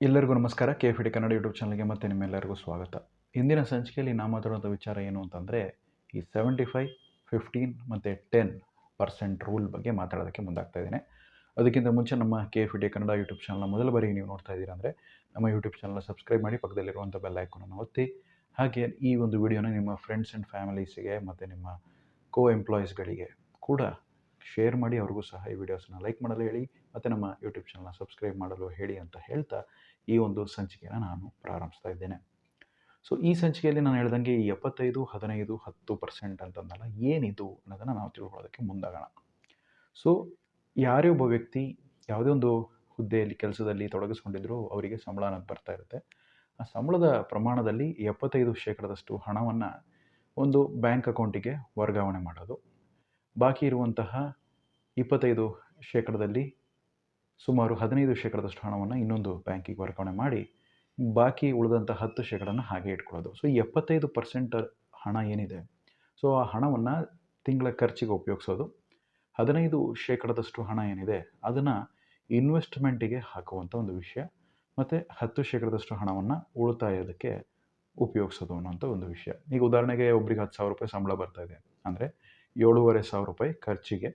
ಎಲ್ಲರಿಗೂ ನಮಸ್ಕಾರ. KFD Kannada YouTube ಚಾನಲ್ಗೆ ಮತ್ತೆ ನಿಮ್ಮೆಲ್ಲರಿಗೂ ಸ್ವಾಗತ. ಇಂದಿನ ಸಂಚಿಕೆಯಲ್ಲಿ ನಾವು ಮಾತಾಡುವಂಥ ವಿಚಾರ ಏನು ಅಂತಂದರೆ, ಈ 75, 15 ಮತ್ತು 10% ರೂಲ್ ಬಗ್ಗೆ ಮಾತಾಡೋದಕ್ಕೆ ಮುಂದಾಗ್ತಾ ಇದ್ದೇನೆ. ಅದಕ್ಕಿಂತ ಮುಂಚೆ ನಮ್ಮ KFD ಕನ್ನಡ ಯೂಟ್ಯೂಬ್ ಚಾನಲ್ನ ಮೊದಲ ಬಾರಿಗೆ ನೀವು ನೋಡ್ತಾ ಇದ್ದೀರಾ ಅಂದರೆ, ನಮ್ಮ ಯೂಟ್ಯೂಬ್ ಚಾನಲ್ನ ಸಬ್ಸ್ಕ್ರೈಬ್ ಮಾಡಿ, ಪಕ್ಕದಲ್ಲಿರುವಂಥ ಬೆಲ್ ಐಕಾನನ್ನು ಒತ್ತಿ. ಹಾಗೆ ಈ ಒಂದು ವಿಡಿಯೋನ ನಿಮ್ಮ ಫ್ರೆಂಡ್ಸ್ ಆ್ಯಂಡ್ ಫ್ಯಾಮಿಲೀಸಿಗೆ ಮತ್ತು ನಿಮ್ಮ ಎಂಪ್ಲಾಯೀಸ್ಗಳಿಗೆ ಕೂಡ ಶೇರ್ ಮಾಡಿ, ಅವ್ರಿಗೂ ಸಹ ಈ ವಿಡಿಯೋಸ್ನ ಲೈಕ್ ಮಾಡಲು ಹೇಳಿ ಮತ್ತು ನಮ್ಮ ಯೂಟ್ಯೂಬ್ ಚಾನಲ್ನ ಸಬ್ಸ್ಕ್ರೈಬ್ ಮಾಡಲು ಹೇಳಿ ಅಂತ ಹೇಳ್ತಾ ಈ ಒಂದು ಸಂಚಿಕೆಯನ್ನು ನಾನು ಪ್ರಾರಂಭಿಸ್ತಾ ಇದ್ದೇನೆ. ಸೊ ಈ ಸಂಚಿಕೆಯಲ್ಲಿ ನಾನು ಹೇಳ್ದಂಗೆ ಈ 75, 15, 10% ಅಂತಂದಲ್ಲ, ಏನಿದು ಅನ್ನೋದನ್ನು ನಾವು ತಿಳ್ಕೊಳ್ಳೋದಕ್ಕೆ ಮುಂದಾಗೋಣ. ಸೊ ಯಾರೇ ಒಬ್ಬ ವ್ಯಕ್ತಿ ಯಾವುದೇ ಒಂದು ಹುದ್ದೆಯಲ್ಲಿ ಕೆಲಸದಲ್ಲಿ ತೊಡಗಿಸ್ಕೊಂಡಿದ್ರು ಅವರಿಗೆ ಸಂಬಳ ಅನ್ನೋದು ಬರ್ತಾ ಇರುತ್ತೆ. ಆ ಸಂಬಳದ ಪ್ರಮಾಣದಲ್ಲಿ 75% ಹಣವನ್ನು ಒಂದು ಬ್ಯಾಂಕ್ ಅಕೌಂಟಿಗೆ ವರ್ಗಾವಣೆ ಮಾಡೋದು, ಬಾಕಿ ಇರುವಂತಹ 25% ಸುಮಾರು 15% ಹಣವನ್ನು ಇನ್ನೊಂದು ಬ್ಯಾಂಕಿಗೆ ವರ್ಗಾವಣೆ ಮಾಡಿ, ಬಾಕಿ ಉಳಿದಂಥ 10% ಹಾಗೆ ಇಟ್ಕೊಳ್ಳೋದು. ಸೊ ಈ 75% ಹಣ ಏನಿದೆ, ಸೊ ಆ ಹಣವನ್ನು ತಿಂಗಳ ಖರ್ಚಿಗೆ ಉಪಯೋಗಿಸೋದು. 15% ಹಣ ಏನಿದೆ ಅದನ್ನು ಇನ್ವೆಸ್ಟ್ಮೆಂಟಿಗೆ ಹಾಕುವಂಥ ಒಂದು ವಿಷಯ, ಮತ್ತು 10% ಹಣವನ್ನು ಉಳಿತಾಯದಕ್ಕೆ ಉಪಯೋಗಿಸೋದು ಅನ್ನೋಂಥ ಒಂದು ವಿಷಯ. ಈಗ ಉದಾಹರಣೆಗೆ ಒಬ್ರಿಗೆ 10,000 ರೂಪಾಯಿ ಸಂಬಳ ಬರ್ತಾ ಇದೆ ಅಂದರೆ 7,500 ರೂಪಾಯಿ ಖರ್ಚಿಗೆ,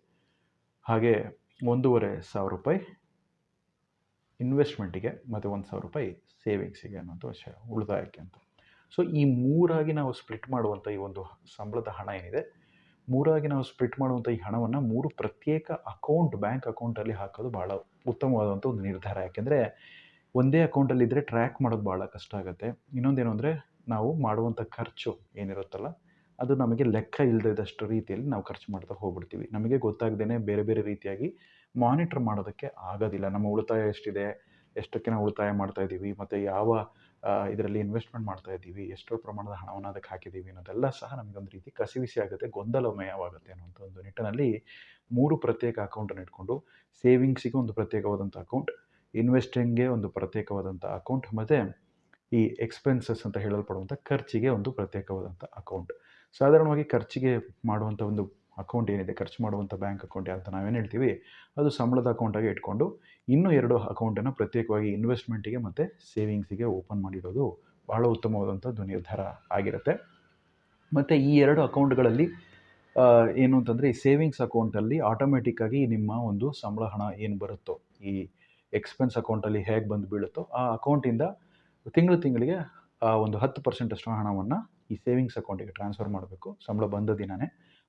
ಹಾಗೆ 1,500 ರೂಪಾಯಿ ಇನ್ವೆಸ್ಟ್ಮೆಂಟಿಗೆ, ಮತ್ತು 1,000 ರೂಪಾಯಿ ಸೇವಿಂಗ್ಸಿಗೆ ಅನ್ನೋಂಥ ವಿಷಯ, ಉಳಿತಾಯಕ್ಕೆ ಅಂತ. ಸೊ ಈ ಮೂರಾಗಿ ನಾವು ಸ್ಪ್ಲಿಟ್ ಮಾಡುವಂಥ ಈ ಒಂದು ಸಂಬಳದ ಹಣ ಏನಿದೆ, ಮೂರಾಗಿ ನಾವು ಸ್ಪ್ಲಿಟ್ ಮಾಡುವಂಥ ಈ ಹಣವನ್ನು 3 ಪ್ರತ್ಯೇಕ ಬ್ಯಾಂಕ್ ಅಕೌಂಟಲ್ಲಿ ಹಾಕೋದು ಭಾಳ ಉತ್ತಮವಾದಂಥ ಒಂದು ನಿರ್ಧಾರ. ಯಾಕೆಂದರೆ ಒಂದೇ ಅಕೌಂಟಲ್ಲಿದ್ದರೆ ಟ್ರ್ಯಾಕ್ ಮಾಡೋದು ಭಾಳ ಕಷ್ಟ ಆಗುತ್ತೆ. ಇನ್ನೊಂದೇನು ಅಂದರೆ, ನಾವು ಮಾಡುವಂಥ ಖರ್ಚು ಏನಿರುತ್ತಲ್ಲ ಅದು ನಮಗೆ ಲೆಕ್ಕ ಇಲ್ಲದಷ್ಟು ರೀತಿಯಲ್ಲಿ ನಾವು ಖರ್ಚು ಮಾಡ್ತಾ ಹೋಗ್ಬಿಡ್ತೀವಿ. ನಮಗೆ ಗೊತ್ತಾಗ್ದೇ ಬೇರೆ ಬೇರೆ ರೀತಿಯಾಗಿ ಮಾನಿಟ್ರ್ ಮಾಡೋದಕ್ಕೆ ಆಗೋದಿಲ್ಲ. ನಮ್ಮ ಉಳಿತಾಯ ಎಷ್ಟಿದೆ, ಎಷ್ಟಕ್ಕೆ ನಾವು ಉಳಿತಾಯ ಮಾಡ್ತಾ ಇದ್ದೀವಿ, ಮತ್ತು ಯಾವ ಇದರಲ್ಲಿ ಇನ್ವೆಸ್ಟ್ಮೆಂಟ್ ಮಾಡ್ತಾ ಇದ್ದೀವಿ, ಎಷ್ಟೋ ಪ್ರಮಾಣದ ಹಣವನ್ನು ಅದಕ್ಕೆ ಹಾಕಿದ್ದೀವಿ ಅನ್ನೋದೆಲ್ಲ ಸಹ ನಮಗೊಂದು ರೀತಿ ಕಸಿವಿಸಿ ಆಗುತ್ತೆ, ಗೊಂದಲಮಯವಾಗುತ್ತೆ ಅನ್ನೋಂಥ ಒಂದು ನಿಟ್ಟಿನಲ್ಲಿ 3 ಪ್ರತ್ಯೇಕ ಅಕೌಂಟನ್ನು ಇಟ್ಕೊಂಡು, ಸೇವಿಂಗ್ಸಿಗೆ ಒಂದು ಪ್ರತ್ಯೇಕವಾದಂಥ ಅಕೌಂಟ್, ಇನ್ವೆಸ್ಟಿಂಗ್ಗೆ ಒಂದು ಪ್ರತ್ಯೇಕವಾದಂಥ ಅಕೌಂಟ್, ಮತ್ತು ಈ ಎಕ್ಸ್ಪೆನ್ಸಸ್ ಅಂತ ಹೇಳಲ್ಪಡುವಂಥ ಖರ್ಚಿಗೆ ಒಂದು ಪ್ರತ್ಯೇಕವಾದಂಥ ಅಕೌಂಟ್. ಸಾಧಾರಣವಾಗಿ ಖರ್ಚಿಗೆ ಮಾಡುವಂಥ ಒಂದು ಅಕೌಂಟ್ ಏನಿದೆ, ಖರ್ಚು ಮಾಡುವಂಥ ಬ್ಯಾಂಕ್ ಅಕೌಂಟ್ ಅಂತ ನಾವೇನು ಹೇಳ್ತೀವಿ, ಅದು ಸಂಬಳದ ಅಕೌಂಟಾಗಿ ಇಟ್ಕೊಂಡು ಇನ್ನೂ 2 ಅಕೌಂಟನ್ನು ಪ್ರತ್ಯೇಕವಾಗಿ ಇನ್ವೆಸ್ಟ್ಮೆಂಟಿಗೆ ಮತ್ತು ಸೇವಿಂಗ್ಸಿಗೆ ಓಪನ್ ಮಾಡಿರೋದು ಬಹಳ ಉತ್ತಮವಾದಂಥದ್ದು ನಿರ್ಧಾರ ಆಗಿರುತ್ತೆ. ಮತ್ತು ಈ 2 ಅಕೌಂಟ್ಗಳಲ್ಲಿ ಏನು ಅಂತಂದರೆ, ಈ ಸೇವಿಂಗ್ಸ್ ಅಕೌಂಟಲ್ಲಿ ಆಟೋಮೆಟಿಕ್ಕಾಗಿ ನಿಮ್ಮ ಒಂದು ಸಂಬಳ ಹಣ ಏನು ಬರುತ್ತೋ, ಈ ಎಕ್ಸ್ಪೆನ್ಸ್ ಅಕೌಂಟಲ್ಲಿ ಹೇಗೆ ಬಂದು ಬೀಳುತ್ತೋ ಆ ಅಕೌಂಟಿಂದ ತಿಂಗಳಿಗೆ ಒಂದು 10% ಹಣವನ್ನು ಈ ಸೇವಿಂಗ್ಸ್ ಅಕೌಂಟಿಗೆ ಟ್ರಾನ್ಸ್ಫರ್ ಮಾಡಬೇಕು ಸಂಬಳ ಬಂದ ದಿನವೇ,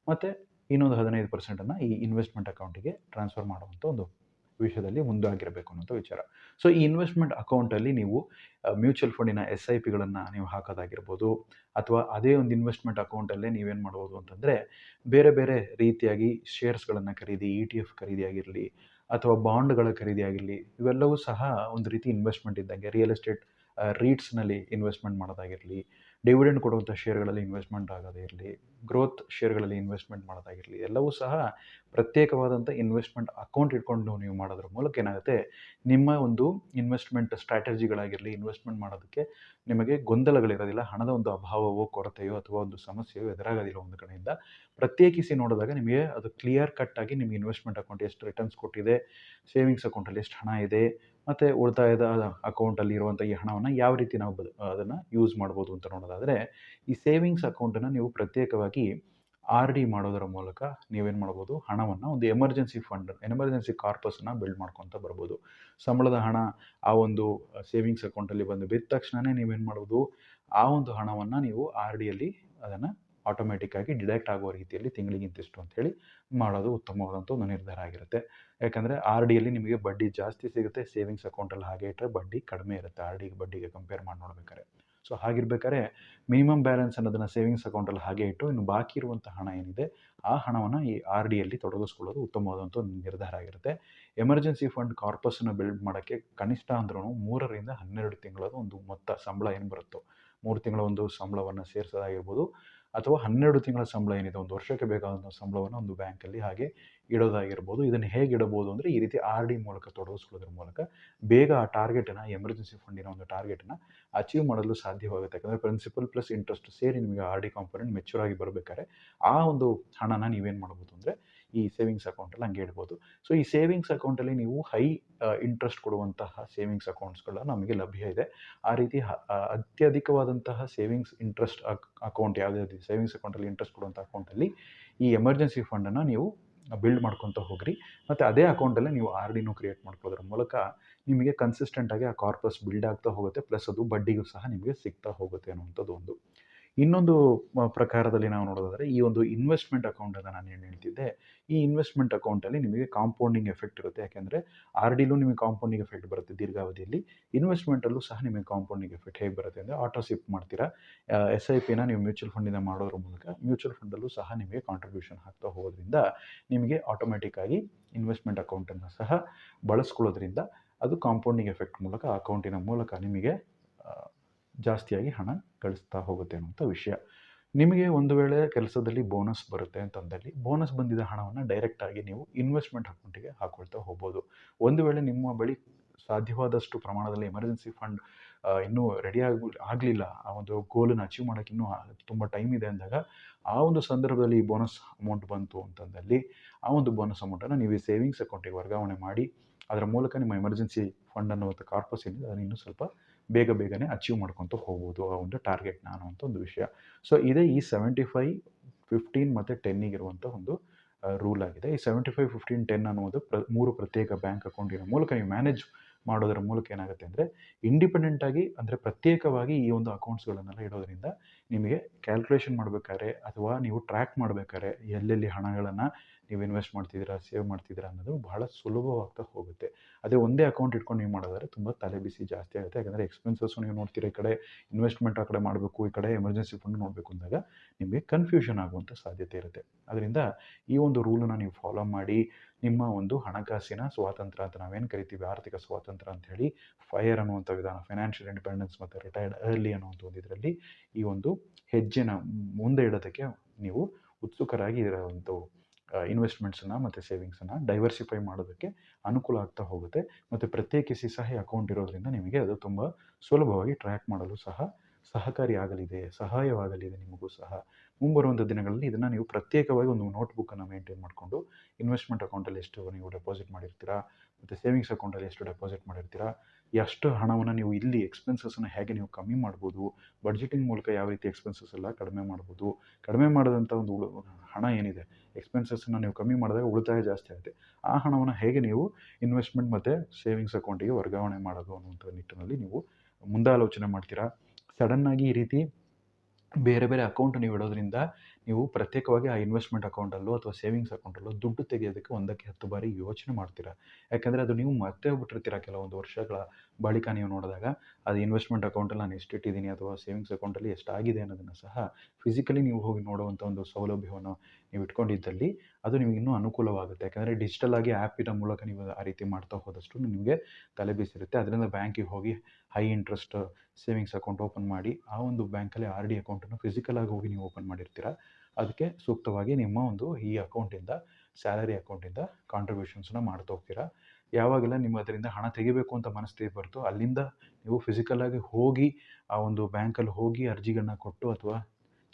ಮತ್ತು ಇನ್ನೊಂದು 15% ಈ ಇನ್ವೆಸ್ಟ್ಮೆಂಟ್ ಅಕೌಂಟಿಗೆ ಟ್ರಾನ್ಸ್ಫರ್ ಮಾಡುವಂಥ ಒಂದು ವಿಷಯದಲ್ಲಿ ಮುಂದಾಗಿರಬೇಕು ಅನ್ನೋಂಥ ವಿಚಾರ. ಸೊ ಈ ಇನ್ವೆಸ್ಟ್ಮೆಂಟ್ ಅಕೌಂಟಲ್ಲಿ ನೀವು ಮ್ಯೂಚುವಲ್ ಫಂಡಿನ SIPಗಳನ್ನು ನೀವು ಹಾಕೋದಾಗಿರ್ಬೋದು, ಅಥವಾ ಅದೇ ಒಂದು ಇನ್ವೆಸ್ಟ್ಮೆಂಟ್ ಅಕೌಂಟಲ್ಲೇ ನೀವೇನು ಮಾಡ್ಬೋದು ಅಂತಂದರೆ, ಬೇರೆ ಬೇರೆ ರೀತಿಯಾಗಿ ಶೇರ್ಸ್ಗಳನ್ನು ಖರೀದಿ, ETF ಖರೀದಿ ಆಗಿರಲಿ, ಅಥವಾ ಬಾಂಡ್ಗಳ ಖರೀದಿ ಆಗಿರಲಿ, ಇವೆಲ್ಲವೂ ಸಹ ಒಂದು ರೀತಿ ಇನ್ವೆಸ್ಟ್ಮೆಂಟ್ ಇದ್ದಂಗೆ. ರಿಯಲ್ ಎಸ್ಟೇಟ್ ರೀಟ್ಸ್ನಲ್ಲಿ ಇನ್ವೆಸ್ಟ್ಮೆಂಟ್ ಮಾಡೋದಾಗಿರಲಿ, ಡಿವಿಡೆಂಡ್ ಕೊಡುವಂಥ ಶೇರ್ಗಳಲ್ಲಿ ಇನ್ವೆಸ್ಟ್ಮೆಂಟ್ ಆಗೋದೇ ಇರಲಿ, ಗ್ರೋತ್ ಶೇರ್ಗಳಲ್ಲಿ ಇನ್ವೆಸ್ಟ್ಮೆಂಟ್ ಮಾಡೋದಾಗಿರಲಿ, ಎಲ್ಲವೂ ಸಹ ಪ್ರತ್ಯೇಕವಾದಂಥ ಇನ್ವೆಸ್ಟ್ಮೆಂಟ್ ಅಕೌಂಟ್ ಇಟ್ಕೊಂಡು ನೀವು ಮಾಡೋದ್ರ ಮೂಲಕ ಏನಾಗುತ್ತೆ, ನಿಮ್ಮ ಒಂದು ಇನ್ವೆಸ್ಟ್ಮೆಂಟ್ ಸ್ಟ್ರಾಟಜಿಗಳಾಗಿರಲಿ, ಇನ್ವೆಸ್ಟ್ಮೆಂಟ್ ಮಾಡೋದಕ್ಕೆ ನಿಮಗೆ ಗೊಂದಲಗಳಿರೋದಿಲ್ಲ. ಹಣದ ಒಂದು ಅಭಾವವೋ, ಕೊರತೆಯೋ ಅಥವಾ ಒಂದು ಸಮಸ್ಯೆಯೋ ಎದುರಾಗೋದಿಲ್ಲ. ಒಂದು ಕಡೆಯಿಂದ ಪ್ರತ್ಯೇಕಿಸಿ ನೋಡಿದಾಗ ನಿಮಗೆ ಅದು ಕ್ಲಿಯರ್ ಕಟ್ಟಾಗಿ ನಿಮಗೆ ಇನ್ವೆಸ್ಟ್ಮೆಂಟ್ ಅಕೌಂಟ್ ಎಷ್ಟು ರಿಟರ್ನ್ಸ್ ಕೊಟ್ಟಿದೆ, ಸೇವಿಂಗ್ಸ್ ಅಕೌಂಟಲ್ಲಿ ಎಷ್ಟು ಹಣ ಇದೆ, ಮತ್ತು ಉಳಿತಾಯದ ಅಕೌಂಟಲ್ಲಿ ಇರುವಂಥ ಈ ಹಣವನ್ನು ಯಾವ ರೀತಿ ನಾವು ಅದನ್ನು ಯೂಸ್ ಮಾಡ್ಬೋದು ಅಂತ ನೋಡೋದಾದರೆ, ಈ ಸೇವಿಂಗ್ಸ್ ಅಕೌಂಟನ್ನು ನೀವು ಪ್ರತ್ಯೇಕವಾಗಿ RD ಮಾಡೋದರ ಮೂಲಕ ನೀವೇನು ಮಾಡ್ಬೋದು, ಹಣವನ್ನು ಒಂದು ಎಮರ್ಜೆನ್ಸಿ ಕಾರ್ಪಸನ್ನು ಬಿಲ್ಡ್ ಮಾಡ್ಕೊತ ಬರ್ಬೋದು. ಸಂಬಳದ ಹಣ ಆ ಒಂದು ಸೇವಿಂಗ್ಸ್ ಅಕೌಂಟಲ್ಲಿ ಬಂದು ಬಿದ್ದ ತಕ್ಷಣವೇ ನೀವೇನು ಮಾಡ್ಬೋದು, ಆ ಒಂದು ಹಣವನ್ನು ನೀವು RDಯಲ್ಲಿ ಅದನ್ನು ಆಟೋಮೆಟಿಕ್ಕಾಗಿ ಡಿಡಕ್ಟ್ ಆಗುವ ರೀತಿಯಲ್ಲಿ ತಿಂಗಳಿಗೆ ಇಂತಿಷ್ಟು ಅಂಥೇಳಿ ಮಾಡೋದು ಉತ್ತಮವಾದಂಥ ಒಂದು ನಿರ್ಧಾರ ಆಗಿರುತ್ತೆ. ಯಾಕಂದರೆ RDಯಲ್ಲಿ ನಿಮಗೆ ಬಡ್ಡಿ ಜಾಸ್ತಿ ಸಿಗುತ್ತೆ, ಸೇವಿಂಗ್ಸ್ ಅಕೌಂಟಲ್ಲಿ ಹಾಗೆ ಇಟ್ಟರೆ ಬಡ್ಡಿ ಕಡಿಮೆ ಇರುತ್ತೆ, RDಗೆ ಬಡ್ಡಿಗೆ ಕಂಪೇರ್ ಮಾಡಿ ನೋಡ್ಬೇಕಾದ್ರೆ. ಸೊ ಹಾಗಿರ್ಬೇಕಾದ್ರೆ ಮಿನಿಮಮ್ ಬ್ಯಾಲೆನ್ಸ್ ಅನ್ನೋದನ್ನು ಸೇವಿಂಗ್ಸ್ ಅಕೌಂಟಲ್ಲಿ ಹಾಗೆ ಇಟ್ಟು, ಇನ್ನು ಬಾಕಿ ಇರುವಂಥ ಹಣ ಏನಿದೆ ಆ ಹಣವನ್ನು ಈ RDಯಲ್ಲಿ ತೊಡಗಿಸ್ಕೊಳ್ಳೋದು ಉತ್ತಮವಾದಂಥ ಒಂದು ನಿರ್ಧಾರ ಆಗಿರುತ್ತೆ. ಎಮರ್ಜೆನ್ಸಿ ಫಂಡ್ ಕಾರ್ಪಸನ್ನು ಬಿಲ್ಡ್ ಮಾಡೋಕ್ಕೆ ಕನಿಷ್ಠ ಅಂದ್ರೂ 3 ರಿಂದ 12 ತಿಂಗಳದ ಒಂದು ಮೊತ್ತ ಸಂಬಳ ಏನು ಬರುತ್ತೋ, 3 ತಿಂಗಳ ಒಂದು ಸಂಬಳವನ್ನು ಸೇರಿಸೋದಾಗಿರ್ಬೋದು, ಅಥವಾ 12 ತಿಂಗಳ ಸಂಬಳ ಏನಿದೆ, ಒಂದು ವರ್ಷಕ್ಕೆ ಬೇಕಾದಂಥ ಸಂಬಳವನ್ನು ಒಂದು ಬ್ಯಾಂಕಲ್ಲಿ ಹಾಗೆ ಇಡೋದಾಗಿರ್ಬೋದು. ಇದನ್ನು ಹೇಗೆ ಇಡಬೋದು ಅಂದರೆ, ಈ ರೀತಿ RD ಮೂಲಕ ತೊಡಗಿಸ್ಕೊಳ್ಳೋದ್ರ ಮೂಲಕ ಬೇಗ ಆ ಟಾರ್ಗೆಟನ್ನು, ಎಮರ್ಜೆನ್ಸಿ ಫಂಡಿನ ಒಂದು ಟಾರ್ಗೆಟನ್ನು ಅಚೀವ್ ಮಾಡಲು ಸಾಧ್ಯವಾಗುತ್ತೆ. ಯಾಕಂದರೆ ಪ್ರಿನ್ಸಿಪಲ್ ಪ್ಲಸ್ ಇಂಟ್ರೆಸ್ಟ್ ಸೇರಿ ನಿಮಗೆ RD ಕಾಂಪೊನೆಂಟ್ ಮೆಚ್ಯೂರ್ ಆಗಿ ಬರಬೇಕಾದ್ರೆ ಆ ಒಂದು ಹಣನ ನೀವೇನು ಮಾಡ್ಬೋದು ಅಂದರೆ ಈ ಸೇವಿಂಗ್ಸ್ ಅಕೌಂಟಲ್ಲಿ ಹಂಗೆ ಇಡ್ಬೋದು. ಸೊ ಈ ಸೇವಿಂಗ್ಸ್ ಅಕೌಂಟಲ್ಲಿ ನೀವು ಹೈ ಇಂಟ್ರೆಸ್ಟ್ ಕೊಡುವಂತಹ ಸೇವಿಂಗ್ಸ್ ಅಕೌಂಟ್ಸ್ಗಳು ನಮಗೆ ಲಭ್ಯ ಇದೆ. ಆ ರೀತಿ ಅತ್ಯಧಿಕವಾದಂತಹ ಸೇವಿಂಗ್ಸ್ ಇಂಟ್ರೆಸ್ಟ್ ಅಕೌಂಟ್ ಯಾವುದೇ ಸೇವಿಂಗ್ಸ್ ಅಕೌಂಟಲ್ಲಿ ಇಂಟ್ರೆಸ್ಟ್ ಕೊಡುವಂಥ ಅಕೌಂಟಲ್ಲಿ ಈ ಎಮರ್ಜೆನ್ಸಿ ಫಂಡನ್ನು ನೀವು ಬಿಲ್ಡ್ ಮಾಡ್ಕೊತ ಹೋಗ್ರಿ. ಮತ್ತು ಅದೇ ಅಕೌಂಟಲ್ಲೇ ನೀವು ಆರ್ ಡಿನೂ ಕ್ರಿಯೇಟ್ ಮಾಡ್ಕೊಳ್ಳೋದ್ರ ಮೂಲಕ ನಿಮಗೆ ಕನ್ಸಿಸ್ಟೆಂಟಾಗಿ ಆ ಕಾರ್ಪಸ್ ಬಿಲ್ಡ್ ಆಗ್ತಾ ಹೋಗುತ್ತೆ, ಪ್ಲಸ್ ಅದು ಬಡ್ಡಿಗೂ ಸಹ ನಿಮಗೆ ಸಿಗ್ತಾ ಹೋಗುತ್ತೆ ಅನ್ನುವಂಥದ್ದು ಒಂದು. ಇನ್ನೊಂದು ಪ್ರಕಾರದಲ್ಲಿ ನಾವು ನೋಡೋದಾದರೆ ಈ ಒಂದು ಇನ್ವೆಸ್ಟ್ಮೆಂಟ್ ಅಕೌಂಟ್ ಅಂತ ನಾನು ಏನು ಹೇಳ್ತಿದ್ದೆ, ಈ ಇನ್ವೆಸ್ಟ್ಮೆಂಟ್ ಅಕೌಂಟಲ್ಲಿ ನಿಮಗೆ ಕಾಂಪೌಂಡಿಂಗ್ ಎಫೆಕ್ಟ್ ಇರುತ್ತೆ. ಯಾಕೆಂದರೆ ಆರ್ ಡಿಲೂ ನಿಮಗೆ ಕಾಂಪೌಂಡಿಂಗ್ ಎಫೆಕ್ಟ್ ಬರುತ್ತೆ ದೀರ್ಘಾವಧಿಯಲ್ಲಿ, ಇನ್ವೆಸ್ಟ್ಮೆಂಟಲ್ಲೂ ಸಹ ನಿಮಗೆ ಕಾಂಪೌಂಡಿಂಗ್ ಎಫೆಕ್ಟ್ ಹೇಗೆ ಬರುತ್ತೆ ಅಂದರೆ ಆಟೋ ಸಿಪ್ ಮಾಡ್ತೀರಾ, SIPನ ನೀವು ಮ್ಯೂಚುವಲ್ ಫಂಡಿಂದ ಮಾಡೋದ್ರ ಮೂಲಕ ಮ್ಯೂಚುವಲ್ ಫಂಡಲ್ಲೂ ಸಹ ನಿಮಗೆ ಕಾಂಟ್ರಿಬ್ಯೂಷನ್ ಹಾಕ್ತಾ ಹೋಗೋದ್ರಿಂದ ನಿಮಗೆ ಆಟೋಮೆಟಿಕ್ಕಾಗಿ ಇನ್ವೆಸ್ಟ್ಮೆಂಟ್ ಅಕೌಂಟನ್ನು ಸಹ ಬಳಸ್ಕೊಳ್ಳೋದ್ರಿಂದ ಅದು ಕಾಂಪೌಂಡಿಂಗ್ ಎಫೆಕ್ಟ್ ಮೂಲಕ ಅಕೌಂಟಿನ ಮೂಲಕ ನಿಮಗೆ ಜಾಸ್ತಿಯಾಗಿ ಹಣ ಗಳಿಸ್ತಾ ಹೋಗುತ್ತೆ ಅನ್ನುವಂಥ ವಿಷಯ. ನಿಮಗೆ ಒಂದು ವೇಳೆ ಕೆಲಸದಲ್ಲಿ ಬೋನಸ್ ಬರುತ್ತೆ ಅಂತಂದಲ್ಲಿ ಬೋನಸ್ ಬಂದಿದ್ದ ಹಣವನ್ನು ಡೈರೆಕ್ಟಾಗಿ ನೀವು ಇನ್ವೆಸ್ಟ್ಮೆಂಟ್ ಅಕೌಂಟಿಗೆ ಹಾಕ್ಕೊಳ್ತಾ ಹೋಗ್ಬೋದು. ಒಂದು ವೇಳೆ ನಿಮ್ಮ ಬಳಿ ಸಾಧ್ಯವಾದಷ್ಟು ಪ್ರಮಾಣದಲ್ಲಿ ಎಮರ್ಜೆನ್ಸಿ ಫಂಡ್ ಇನ್ನೂ ರೆಡಿ ಆಗಲಿಲ್ಲ, ಆ ಒಂದು ಗೋಲನ್ನು ಅಚೀವ್ ಮಾಡೋಕ್ಕೆ ಇನ್ನೂ ತುಂಬ ಟೈಮ್ ಇದೆ ಅಂದಾಗ, ಆ ಒಂದು ಸಂದರ್ಭದಲ್ಲಿ ಬೋನಸ್ ಅಮೌಂಟ್ ಬಂತು ಅಂತಂದಲ್ಲಿ ಆ ಒಂದು ಬೋನಸ್ ಅಮೌಂಟನ್ನು ನೀವು ಈ ಸೇವಿಂಗ್ಸ್ ಅಕೌಂಟಿಗೆ ವರ್ಗಾವಣೆ ಮಾಡಿ ಅದರ ಮೂಲಕ ನಿಮ್ಮ ಎಮರ್ಜೆನ್ಸಿ ಫಂಡ್ ಅನ್ನುವಂಥ ಕಾರ್ಪಸ್ ಏನಿದೆ ಅದನ್ನು ಇನ್ನೂ ಸ್ವಲ್ಪ ಬೇಗನೆ ಅಚೀವ್ ಮಾಡ್ಕೊತ ಹೋಗ್ಬೋದು ಆ ಒಂದು ಟಾರ್ಗೆಟ್ನ ಅನ್ನೋಂಥ ಒಂದು ವಿಷಯ. ಸೊ ಇದೇ ಈ 75, 15 ಮತ್ತು 10 ಇರುವಂಥ ಒಂದು ರೂಲ್ ಆಗಿದೆ. ಈ 75, 15, 10 ಅನ್ನುವುದು 3 ಪ್ರತ್ಯೇಕ ಬ್ಯಾಂಕ್ ಅಕೌಂಟಿನ ಮೂಲಕ ನೀವು ಮ್ಯಾನೇಜ್ ಮಾಡೋದರ ಮೂಲಕ ಏನಾಗುತ್ತೆ ಅಂದರೆ ಇಂಡಿಪೆಂಡೆಂಟಾಗಿ ಅಂದರೆ ಪ್ರತ್ಯೇಕವಾಗಿ ಈ ಒಂದು ಅಕೌಂಟ್ಸ್ಗಳನ್ನೆಲ್ಲ ಇಡೋದ್ರಿಂದ ನಿಮಗೆ ಕ್ಯಾಲ್ಕುಲೇಷನ್ ಮಾಡಬೇಕಾದ್ರೆ ಅಥವಾ ನೀವು ಟ್ರ್ಯಾಕ್ ಮಾಡಬೇಕಾದ್ರೆ ಎಲ್ಲೆಲ್ಲಿ ಹಣಗಳನ್ನು ನೀವು ಇನ್ವೆಸ್ಟ್ ಮಾಡ್ತಿದ್ದೀರಾ, ಸೇವ್ ಮಾಡ್ತಿದ್ದೀರಾ ಅನ್ನೋದು ಬಹಳ ಸುಲಭವಾಗ್ತಾ ಹೋಗುತ್ತೆ. ಅದೇ ಒಂದೇ ಅಕೌಂಟ್ ಇಟ್ಕೊಂಡು ನೀವು ಮಾಡೋದಾದ್ರೆ ತುಂಬ ತಲೆಬಿಸಿ ಜಾಸ್ತಿ ಆಗುತ್ತೆ. ಯಾಕಂದರೆ ಎಕ್ಸ್ಪೆನ್ಸಸ್ಸು ನೀವು ನೋಡ್ತೀರಾ, ಈ ಕಡೆ ಇನ್ವೆಸ್ಟ್ಮೆಂಟ್ ಆ ಕಡೆ ಮಾಡಬೇಕು, ಈ ಕಡೆ ಎಮರ್ಜೆನ್ಸಿ ಫಂಡ್ ನೋಡಬೇಕು ಅಂದಾಗ ನಿಮಗೆ ಕನ್ಫ್ಯೂಷನ್ ಆಗುವಂಥ ಸಾಧ್ಯತೆ ಇರುತ್ತೆ. ಅದರಿಂದ ಈ ಒಂದು ರೂಲನ್ನು ನೀವು ಫಾಲೋ ಮಾಡಿ ನಿಮ್ಮ ಒಂದು ಹಣಕಾಸಿನ ಸ್ವಾತಂತ್ರ್ಯ ಅಂತ ನಾವೇನು ಕರಿತೀವಿ, ಆರ್ಥಿಕ ಸ್ವಾತಂತ್ರ್ಯ ಅಂತ ಹೇಳಿ, ಫೈರ್ ಅನ್ನುವಂಥ ವಿಧಾನ, ಫೈನಾನ್ಷಿಯಲ್ ಇಂಡಿಪೆಂಡೆನ್ಸ್ ಮತ್ತು ರಿಟೈರ್ಡ್ ಅರ್ಲಿ ಅನ್ನುವಂಥ ಒಂದು ಇದರಲ್ಲಿ ಈ ಒಂದು ಹೆಜ್ಜೆನ ಮುಂದೆ ಇಡೋದಕ್ಕೆ ನೀವು ಉತ್ಸುಕರಾಗಿ ಇದರ ಒಂದು ಇನ್ವೆಸ್ಟ್ಮೆಂಟ್ಸನ್ನು ಮತ್ತು ಸೇವಿಂಗ್ಸನ್ನು ಡೈವರ್ಸಿಫೈ ಮಾಡೋದಕ್ಕೆ ಅನುಕೂಲ ಆಗ್ತಾ ಹೋಗುತ್ತೆ. ಮತ್ತು ಪ್ರತ್ಯೇಕಿಸಿ ಸಹ ಅಕೌಂಟ್ ಇರೋದ್ರಿಂದ ನಿಮಗೆ ಅದು ತುಂಬ ಸುಲಭವಾಗಿ ಟ್ರ್ಯಾಕ್ ಮಾಡಲು ಸಹ ಸಹಾಯವಾಗಲಿದೆ ನಿಮಗೂ ಸಹ. ಮುಂಬರುವಂಥ ದಿನಗಳಲ್ಲಿ ಇದನ್ನು ನೀವು ಪ್ರತ್ಯೇಕವಾಗಿ ಒಂದು ನೋಟ್ಬುಕ್ಕನ್ನು ಮೇಂಟೈನ್ ಮಾಡಿಕೊಂಡು ಇನ್ವೆಸ್ಟ್ಮೆಂಟ್ ಅಕೌಂಟಲ್ಲಿ ಎಷ್ಟು ನೀವು ಡೆಪಾಸಿಟ್ ಮಾಡಿರ್ತೀರಾ ಮತ್ತು ಸೇವಿಂಗ್ಸ್ ಅಕೌಂಟಲ್ಲಿ ಎಷ್ಟು ಡೆಪಾಸಿಟ್ ಮಾಡಿರ್ತೀರಾ, ಎಷ್ಟು ಹಣವನ್ನು ನೀವು ಇಲ್ಲಿ ಎಕ್ಸ್ಪೆನ್ಸಸ್ಸನ್ನು ಹೇಗೆ ನೀವು ಕಮ್ಮಿ ಮಾಡ್ಬೋದು, ಬಡ್ಜೆಟಿಂಗ್ ಮೂಲಕ ಯಾವ ರೀತಿ ಎಕ್ಸ್ಪೆನ್ಸಸ್ ಎಲ್ಲ ಕಡಿಮೆ ಮಾಡ್ಬೋದು, ಕಡಿಮೆ ಮಾಡಿದಂಥ ಒಂದು ಹಣ ಏನಿದೆ ಎಕ್ಸ್ಪೆನ್ಸಸ್ಸನ್ನು ನೀವು ಕಮ್ಮಿ ಮಾಡಿದಾಗ ಉಳಿತಾಯ ಜಾಸ್ತಿ ಆಗುತ್ತೆ. ಆ ಹಣವನ್ನು ಹೇಗೆ ನೀವು ಇನ್ವೆಸ್ಟ್ಮೆಂಟ್ ಮತ್ತು ಸೇವಿಂಗ್ಸ್ ಅಕೌಂಟಿಗೆ ವರ್ಗಾವಣೆ ಮಾಡೋದು ಅನ್ನುವಂಥ ನಿಟ್ಟಿನಲ್ಲಿ ನೀವು ಮುಂದಾಲೋಚನೆ ಮಾಡ್ತೀರಾ. ಸಡನ್ನಾಗಿ ಈ ರೀತಿ ಬೇರೆ ಅಕೌಂಟ್ ನೀವು ಇಡೋದ್ರಿಂದ ನೀವು ಪ್ರತ್ಯೇಕವಾಗಿ ಆ ಇನ್ವೆಸ್ಟ್ಮೆಂಟ್ ಅಕೌಂಟಲ್ಲೋ ಅಥವಾ ಸೇವಿಂಗ್ಸ್ ಅಕೌಂಟಲ್ಲೋ ದುಡ್ಡು ತೆಗೆಯೋದಕ್ಕೆ 1ಕ್ಕೆ 10 ಬಾರಿ ಯೋಚನೆ ಮಾಡ್ತೀರಾ. ಯಾಕೆಂದರೆ ಅದು ನೀವು ಮರ್ತೇ ಹೋಗ್ಬಿಟ್ಟಿರ್ತೀರ. ಕೆಲವೊಂದು ವರ್ಷಗಳ ಬಳಿಕ ನೀವು ನೋಡಿದಾಗ ಅದು ಇನ್ವೆಸ್ಟ್ಮೆಂಟ್ ಅಕೌಂಟಲ್ಲಿ ನಾನು ಎಷ್ಟಿಟ್ಟಿದ್ದೀನಿ ಅಥವಾ ಸೇವಿಂಗ್ಸ್ ಅಕೌಂಟಲ್ಲಿ ಎಷ್ಟಾಗಿದೆ ಅನ್ನೋದನ್ನು ಸಹ ಫಿಸಿಕಲಿ ನೀವು ಹೋಗಿ ನೋಡುವಂಥ ಒಂದು ಸೌಲಭ್ಯವನ್ನು ನೀವು ಇಟ್ಕೊಂಡಿದ್ದಲ್ಲಿ ಅದು ನಿಮಗೆ ಇನ್ನೂ ಅನುಕೂಲವಾಗುತ್ತೆ. ಯಾಕೆಂದರೆ ಡಿಜಿಟಲ್ ಆಗಿ ಆ್ಯಪಿನ ಮೂಲಕ ನೀವು ಆ ರೀತಿ ಮಾಡ್ತಾ ಹೋದಷ್ಟು ನಿಮಗೆ ತಲೆಬಿಸಿರುತ್ತೆ. ಅದರಿಂದ ಬ್ಯಾಂಕಿಗೆ ಹೋಗಿ high interest savings account open ಮಾಡಿ ಆ ಒಂದು ಬ್ಯಾಂಕಲ್ಲಿ RD ಅಕೌಂಟನ್ನು ಫಿಸಿಕಲಾಗಿ ಹೋಗಿ ನೀವು ಓಪನ್ ಮಾಡಿರ್ತೀರ. ಅದಕ್ಕೆ ಸೂಕ್ತವಾಗಿ ನಿಮ್ಮ ಒಂದು ಈ ಅಕೌಂಟಿಂದ, ಸ್ಯಾಲರಿ ಅಕೌಂಟಿಂದ ಕಾಂಟ್ರಿಬ್ಯೂಷನ್ಸನ್ನ ಮಾಡ್ತಾ ಹೋಗ್ತೀರಾ. ಯಾವಾಗೆಲ್ಲ ನಿಮ್ಮ ಅದರಿಂದ ಹಣ ತೆಗಿಬೇಕು ಅಂತ ಮನಸ್ಥಿತಿ ಬರುತ್ತೋ ಅಲ್ಲಿಂದ ನೀವು ಫಿಸಿಕಲಾಗಿ ಹೋಗಿ ಆ ಒಂದು ಬ್ಯಾಂಕಲ್ಲಿ ಹೋಗಿ ಅರ್ಜಿಗಳನ್ನ ಕೊಟ್ಟು ಅಥವಾ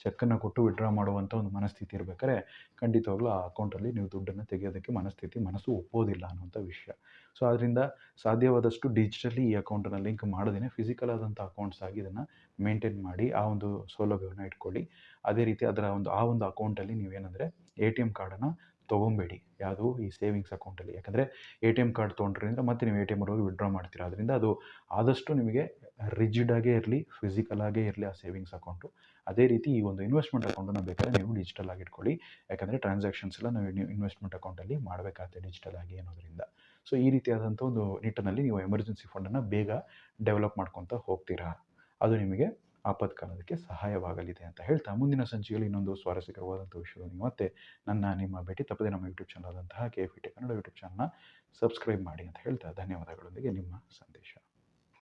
ಚೆಕ್ಕನ್ನು ಕೊಟ್ಟು ವಿಡ್ರಾ ಮಾಡುವಂಥ ಒಂದು ಮನಸ್ಥಿತಿ ಇರಬೇಕಾದ್ರೆ ಖಂಡಿತವಾಗ್ಲೂ ಆ ಅಕೌಂಟಲ್ಲಿ ನೀವು ದುಡ್ಡನ್ನು ತೆಗೆಯೋದಕ್ಕೆ ಮನಸ್ಸು ಒಪ್ಪೋದಿಲ್ಲ ಅನ್ನುವಂಥ ವಿಷಯ. ಸೊ ಆದ್ದರಿಂದ ಸಾಧ್ಯವಾದಷ್ಟು ಡಿಜಿಟಲಿ ಈ ಅಕೌಂಟನ್ನು ಲಿಂಕ್ ಮಾಡದೇ ಫಿಸಿಕಲ್ ಆದಂಥ ಅಕೌಂಟ್ಸ್ ಆಗಿ ಇದನ್ನು ಮೇಂಟೈನ್ ಮಾಡಿ ಆ ಒಂದು ಸೌಲಭ್ಯವನ್ನು ಇಟ್ಕೊಳ್ಳಿ. ಅದೇ ರೀತಿ ಅದರ ಆ ಒಂದು ಅಕೌಂಟಲ್ಲಿ ನೀವೇನೆಂದರೆ ATM ಕಾರ್ಡನ್ನು ತೊಗೊಬೇಡಿ, ಯಾವುದು ಈ ಸೇವಿಂಗ್ಸ್ ಅಕೌಂಟಲ್ಲಿ. ಯಾಕಂದರೆ ATM ಕಾರ್ಡ್ ತೊಗೊಂಡ್ರಿಂದ ಮತ್ತೆ ನೀವು ATM ಹೋಗಿ ವಿಡ್ರಾ ಮಾಡ್ತೀರಾ. ಅದರಿಂದ ಅದು ಆದಷ್ಟು ನಿಮಗೆ ರಿಜಿಡಾಗೇ ಇರಲಿ, ಫಿಸಿಕಲಾಗೇ ಇರಲಿ ಆ ಸೇವಿಂಗ್ಸ್ ಅಕೌಂಟು. ಅದೇ ರೀತಿ ಈ ಒಂದು ಇನ್ವೆಸ್ಟ್ಮೆಂಟ್ ಅಕೌಂಟನ್ನು ಬೇಕಾದ್ರೆ ನೀವು ಡಿಜಿಟಲ್ ಆಗಿ ಇಟ್ಕೊಳ್ಳಿ. ಯಾಕಂದರೆ ಟ್ರಾನ್ಸಾಕ್ಷನ್ಸ್ ಎಲ್ಲ ನಾವು ಇನ್ವೆಸ್ಟ್ಮೆಂಟ್ ಅಕೌಂಟಲ್ಲಿ ಮಾಡಬೇಕಾಗುತ್ತೆ ಡಿಜಿಟಲ್ ಆಗಿ ಅನ್ನೋದರಿಂದ. ಸೊ ಈ ರೀತಿಯಾದಂಥ ಒಂದು ನಿಟ್ಟಿನಲ್ಲಿ ನೀವು ಎಮರ್ಜೆನ್ಸಿ ಫಂಡನ್ನು ಬೇಗ ಡೆವಲಪ್ ಮಾಡ್ಕೊತ ಹೋಗ್ತೀರಾ. ಅದು ನಿಮಗೆ ಆಪತ್ಕಾಲಕ್ಕೆ ಸಹಾಯವಾಗಲಿದೆ ಅಂತ ಹೇಳ್ತಾ ಮುಂದಿನ ಸಂಚಿಕೆಯಲ್ಲಿ ಇನ್ನೊಂದು ಸ್ವಾರಸ್ಯಕರವಾದಂಥ ವಿಷಯದೊಂದಿಗೆ ಮತ್ತೆ ನಿಮ್ಮ ಭೇಟಿ. ತಪ್ಪದೆ ನಮ್ಮ ಯೂಟ್ಯೂಬ್ ಚಾನಲ್ ಆದಂತಹ KFE Tech ಕನ್ನಡ ಯೂಟ್ಯೂಬ್ ಚಾನಲ್ನ ಸಬ್ಸ್ಕ್ರೈಬ್ ಮಾಡಿ ಅಂತ ಹೇಳ್ತಾ ಧನ್ಯವಾದಗಳೊಂದಿಗೆ ನಿಮ್ಮ ಸಂದೇಶ.